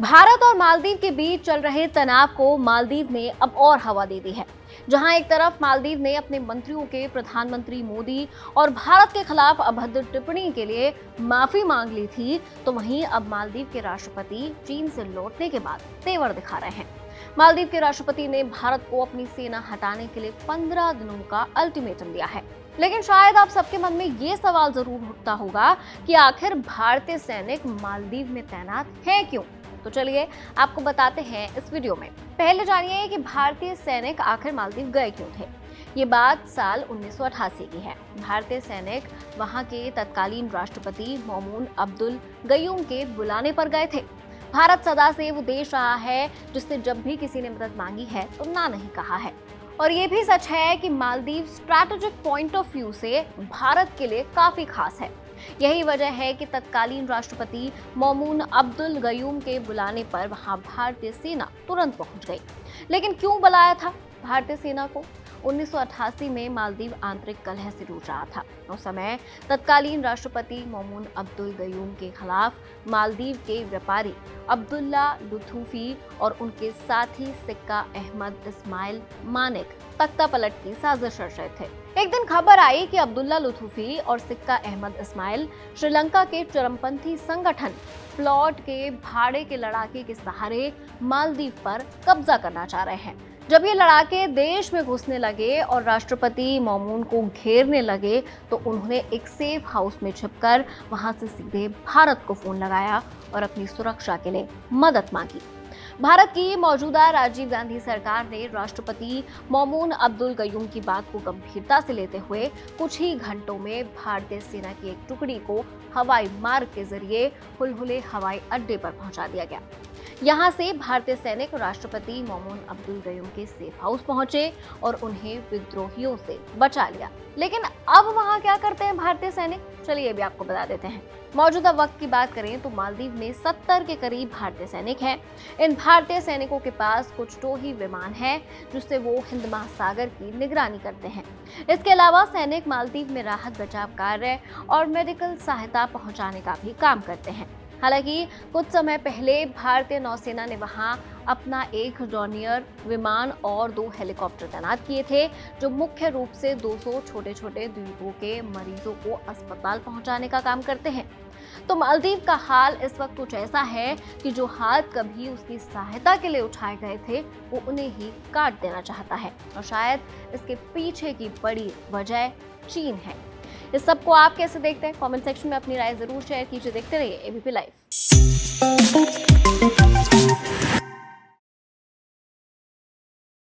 भारत और मालदीव के बीच चल रहे तनाव को मालदीव ने अब और हवा दे दी है। जहां एक तरफ मालदीव ने अपने मंत्रियों के प्रधानमंत्री मोदी और भारत के खिलाफ अभद्र टिप्पणी के लिए माफी मांग ली थी, तो वहीं अब मालदीव के राष्ट्रपति चीन से लौटने के बाद तेवर दिखा रहे हैं। मालदीव के राष्ट्रपति ने भारत को अपनी सेना हटाने के लिए 15 दिनों का अल्टीमेटम दिया है। लेकिन शायद आप सबके मन में ये सवाल जरूर उठता होगा कि आखिर भारतीय सैनिक मालदीव में तैनात हैं क्यों? तो चलिए आपको बताते हैं इस वीडियो में। पहले जानिए कि भारतीय सैनिक आखिर मालदीव गए क्यों थे। ये बात साल 1988 की है। भारतीय सैनिक वहां के तत्कालीन राष्ट्रपति मौमून अब्दुल गयूम के बुलाने पर गए थे। भारत सदा से वो देश रहा है जिससे जब भी किसी ने मदद मांगी है तो ना नहीं कहा है। और ये भी सच है कि Maldives strategic point of view से भारत के लिए काफी खास है। यही वजह है कि तत्कालीन राष्ट्रपति मौमून अब्दुल गयूम के बुलाने पर वहां भारतीय सेना तुरंत पहुंच गई। लेकिन क्यों बुलाया था भारतीय सेना को? 1988 में मालदीव आंतरिक कलह से जूझ रहा था। उस समय तत्कालीन राष्ट्रपति मौमून अब्दुल गयूम के खिलाफ मालदीव के व्यापारी अब्दुल्ला लुथुफी और उनके साथी सिक्का अहमद इस्माइल मानेक तख्ता पलट की साजिश रच रहे थे। एक दिन खबर आई कि अब्दुल्ला लुथुफी और सिक्का अहमद इस्माइल श्रीलंका के चरमपंथी संगठन प्लॉट के भाड़े के लड़ाके के सहारे मालदीव पर कब्जा करना चाह रहे हैं। जब ये लड़ाके देश में घुसने लगे और राष्ट्रपति मौमून को घेरने लगे, तो उन्होंने एक सेफ हाउस में छिपकर वहां से सीधे भारत को फोन लगाया और अपनी सुरक्षा के लिए मदद मांगी। भारत की मौजूदा राजीव गांधी सरकार ने राष्ट्रपति मौमून अब्दुल गयूम की बात को गंभीरता से लेते हुए कुछ ही घंटों में भारतीय सेना की एक टुकड़ी को हवाई मार्ग के जरिए हुलहुले हवाई अड्डे पर पहुंचा दिया गया। यहां से भारतीय सैनिक राष्ट्रपति मौमून अब्दुल गयूम के सेफ हाउस पहुंचे और उन्हें विद्रोहियों से बचा लिया। लेकिन अब वहां क्या करते हैं भारतीय सैनिक? चलिए ये भी आपको बता देते हैं। मौजूदा वक्त की बात करें तो मालदीव में 70 के करीब भारतीय सैनिक हैं। इन भारतीय सैनिकों के पास कुछ टोही विमान हैं जिससे वो हिंद महासागर की निगरानी करते हैं। इसके अलावा सैनिक मालदीव में राहत बचाव कार्य और मेडिकल सहायता पहुंचाने का भी काम करते हैं। हालांकि कुछ समय पहले भारतीय नौसेना ने वहां अपना एक डॉर्नियर विमान और 2 हेलीकॉप्टर तैनात किए थे, जो मुख्य रूप से 200 छोटे छोटे द्वीपों के मरीजों को अस्पताल पहुंचाने का काम करते हैं। तो मालदीव का हाल इस वक्त कुछ ऐसा है कि जो हाथ कभी उसकी सहायता के लिए उठाए गए थे, वो उन्हें ही काट देना चाहता है। और शायद इसके पीछे की बड़ी वजह चीन है। इस सबको आप कैसे देखते हैं? कमेंट सेक्शन में अपनी राय जरूर शेयर कीजिए। देखते रहिए एबीपी लाइव।